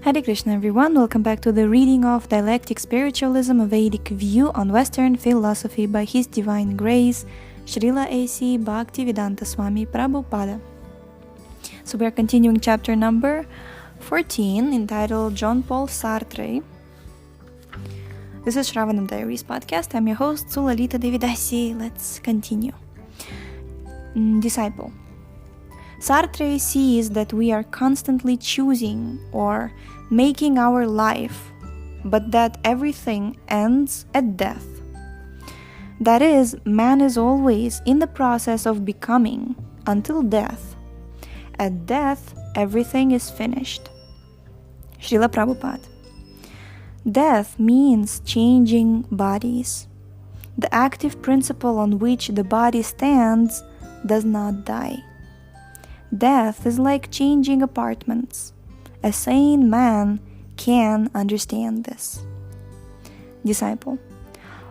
Hare Krishna everyone, welcome back to the reading of Dialectic, Spiritualism, a Vedic view on Western philosophy by His Divine Grace, Srila A.C. Bhaktivedanta Swami Prabhupada. So we are continuing chapter number 14, entitled John Paul Sartre. This is Shravanam Diaries podcast. I'm your host, Sulalita Devidasi. Let's continue. Disciple. Sartre sees that we are constantly choosing or making our life, but that everything ends at death. That is, man is always in the process of becoming until death. At death, everything is finished. Srila Prabhupada. Death means changing bodies. The active principle on which the body stands does not die. Death is like changing apartments. A sane man can understand this. Disciple.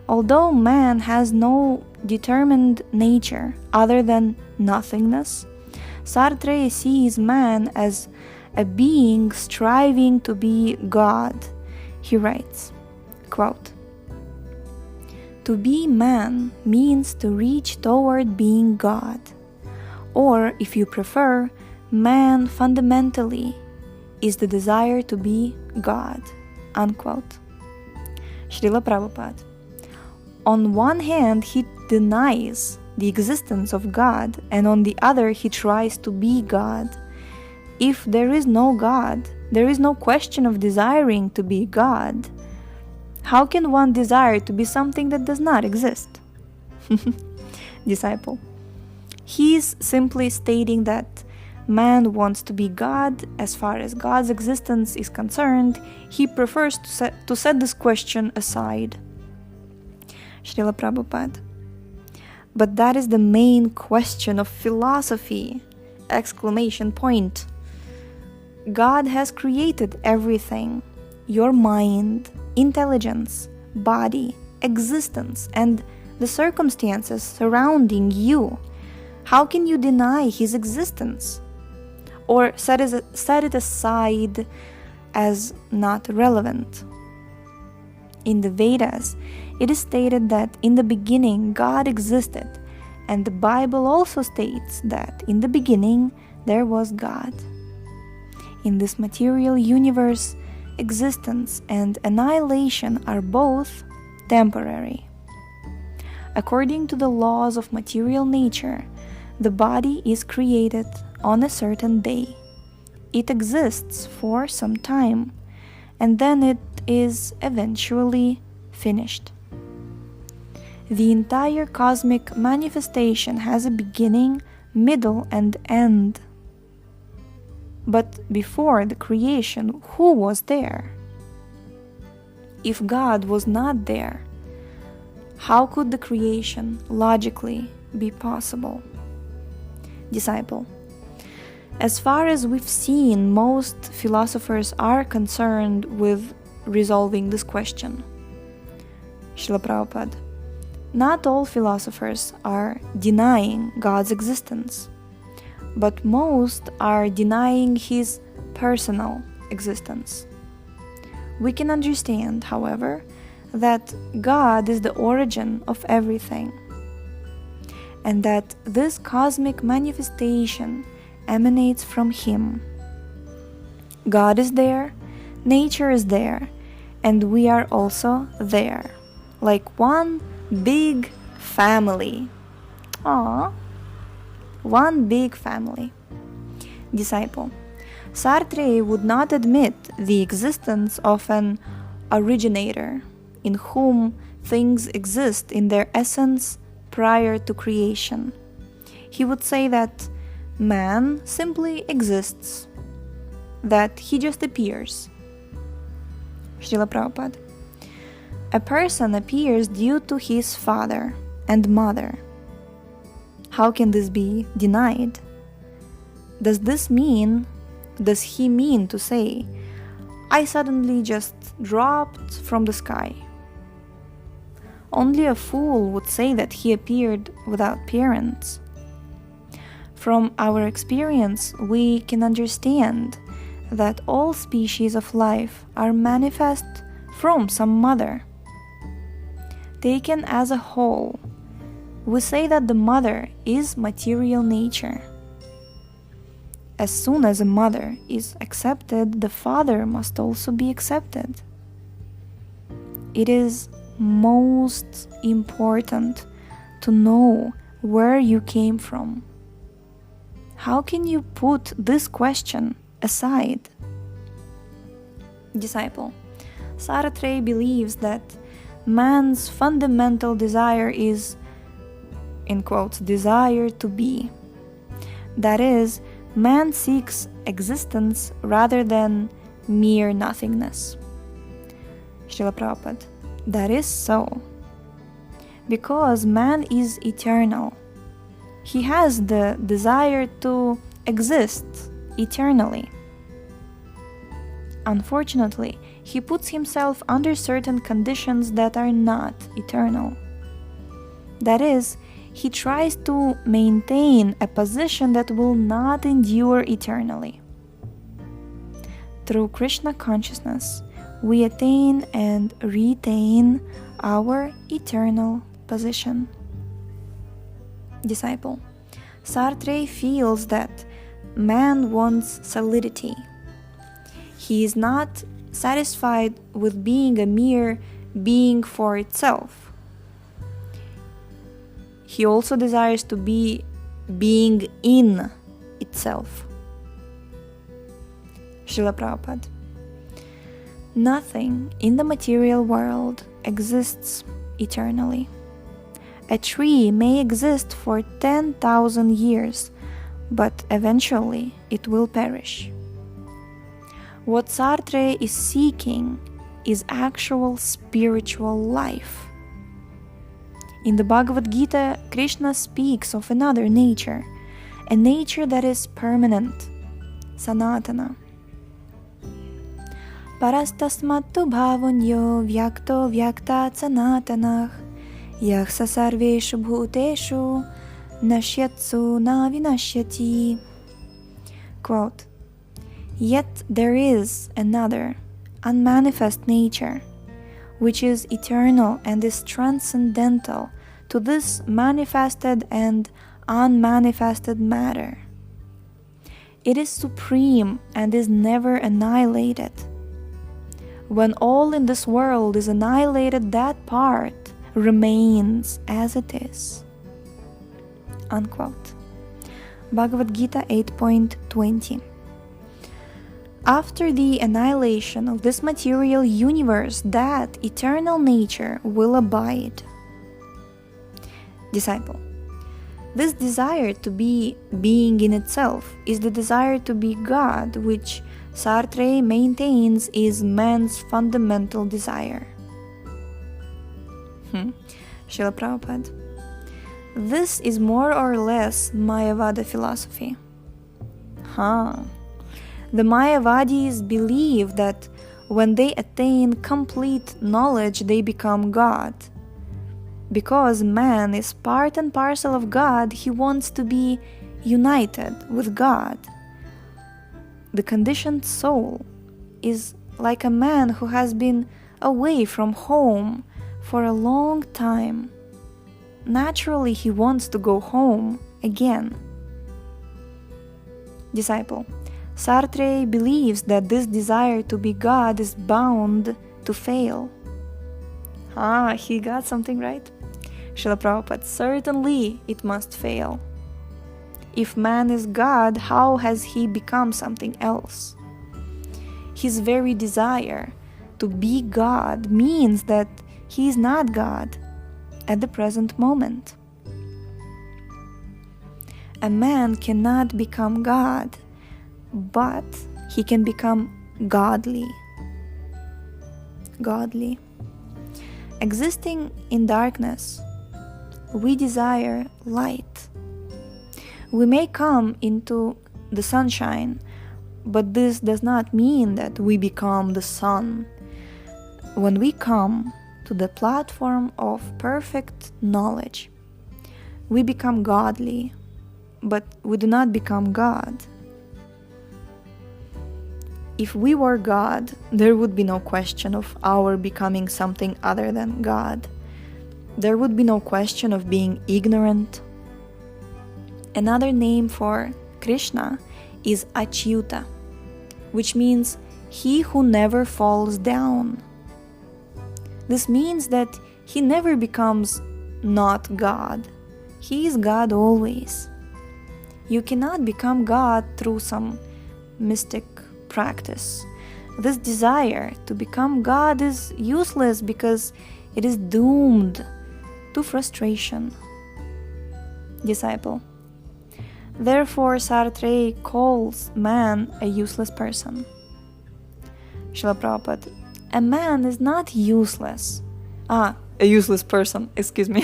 Although man has no determined nature other than nothingness, Sartre sees man as a being striving to be God. He writes, quote, "To be man means to reach toward being God. Or, if you prefer, man fundamentally is the desire to be God." Unquote. Srila Prabhupada. On one hand, he denies the existence of God, and on the other, he tries to be God. If there is no God, there is no question of desiring to be God. How can one desire to be something that does not exist? Disciple. He's simply stating that man wants to be God. As far as God's existence is concerned, he prefers to set this question aside. Srila Prabhupada. But that is the main question of philosophy! Exclamation point. God has created everything. Your mind, intelligence, body, existence, and the circumstances surrounding you. How can you deny his existence? Or set it aside as not relevant? In the Vedas, it is stated that in the beginning God existed, and the Bible also states that in the beginning there was God. In this material universe, existence and annihilation are both temporary. According to the laws of material nature, the body is created on a certain day. It exists for some time, and then it is eventually finished. The entire cosmic manifestation has a beginning, middle, and end. But before the creation, who was there? If God was not there, how could the creation logically be possible? Disciple. As far as we've seen, most philosophers are concerned with resolving this question. Srila Prabhupada. Not all philosophers are denying God's existence, but most are denying his personal existence. We can understand, however, that God is the origin of everything, and that this cosmic manifestation emanates from him. God is there, nature is there, and we are also there, like one big family. Aww. One big family. Disciple. Sartre would not admit the existence of an originator in whom things exist in their essence prior to creation. He would say that man simply exists, that he just appears. Srila Prabhupada. A person appears due to his father and mother. How can this be denied? Does he mean to say, I suddenly just dropped from the sky? Only a fool would say that he appeared without parents. From our experience, we can understand that all species of life are manifest from some mother. Taken as a whole, we say that the mother is material nature. As soon as a mother is accepted, the father must also be accepted. It is most important to know where you came from. How can you put this question aside? Disciple, Sartre believes that man's fundamental desire is, in quotes, desire to be. That is, man seeks existence rather than mere nothingness. Srila Prabhupada, that is so. Because man is eternal, he has the desire to exist eternally. Unfortunately, he puts himself under certain conditions that are not eternal. That is, he tries to maintain a position that will not endure eternally. Through Krishna consciousness, we attain and retain our eternal position. Disciple, Sartre feels that man wants solidity. He is not satisfied with being a mere being for itself. He also desires to be being in itself. Srila Prabhupada, nothing in the material world exists eternally. A tree may exist for 10,000 years, but eventually it will perish. What Sartre is seeking is actual spiritual life. In the Bhagavad Gita, Krishna speaks of another nature, a nature that is permanent, sanatana. Parastasmattu bhavunyo vyakto vyaktat sanatanah yah sarveshu bhuteshu nashyatsu na vinashyati. Quote, yet there is another, unmanifest nature, which is eternal and is transcendental to this manifested and unmanifested matter. It is supreme and is never annihilated. When all in this world is annihilated, that part remains as it is. Unquote. Bhagavad Gita 8.20. After the annihilation of this material universe, that eternal nature will abide. Disciple, this desire to be being in itself is the desire to be God, which Sartre maintains is man's fundamental desire. Srila Prabhupada, this is more or less Mayavada philosophy. The Mayavadis believe that when they attain complete knowledge, they become God. Because man is part and parcel of God, he wants to be united with God. The conditioned soul is like a man who has been away from home for a long time. Naturally, he wants to go home again. Disciple, Sartre believes that this desire to be God is bound to fail. He got something right. Srila Prabhupada, certainly it must fail. If man is God, how has he become something else? His very desire to be God means that he is not God at the present moment. A man cannot become God, but he can become godly. Godly. Existing in darkness, we desire light. We may come into the sunshine, but this does not mean that we become the sun. When we come to the platform of perfect knowledge, we become godly, but we do not become God. if we were God, there would be no question of our becoming something other than God. There would be no question of being ignorant. Another name for Krishna is Achyuta, which means he who never falls down. This means that he never becomes not God. He is God always. You cannot become God through some mystic practice. This desire to become God is useless because it is doomed to frustration. Disciple. Therefore, Sartre calls man a useless person. Srila Prabhupada, a man is not useless. A useless person, excuse me.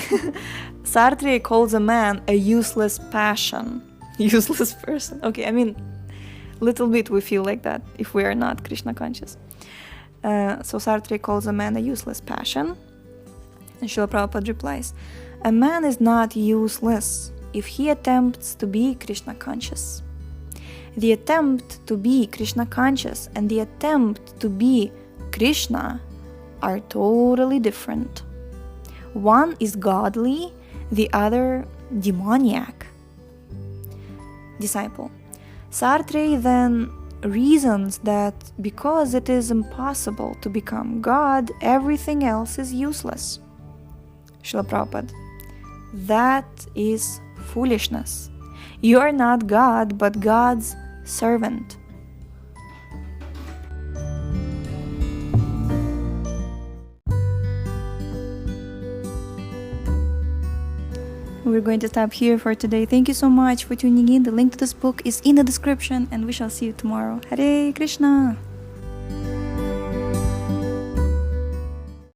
Sartre calls a man a useless passion. Useless person. Okay, I mean, little bit we feel like that if we are not Krishna conscious. So Sartre calls a man a useless passion. And Srila Prabhupada replies, a man is not useless if he attempts to be Krishna conscious. The attempt to be Krishna conscious and the attempt to be Krishna are totally different. One is godly, the other demoniac. Disciple. Sartre then reasons that because it is impossible to become God, everything else is useless. Srila Prabhupada, that is foolishness. You are not God, but God's servant. We're going to stop here for today. Thank you so much for tuning in. The link to this book is in the description, and we shall see you tomorrow. Hare Krishna!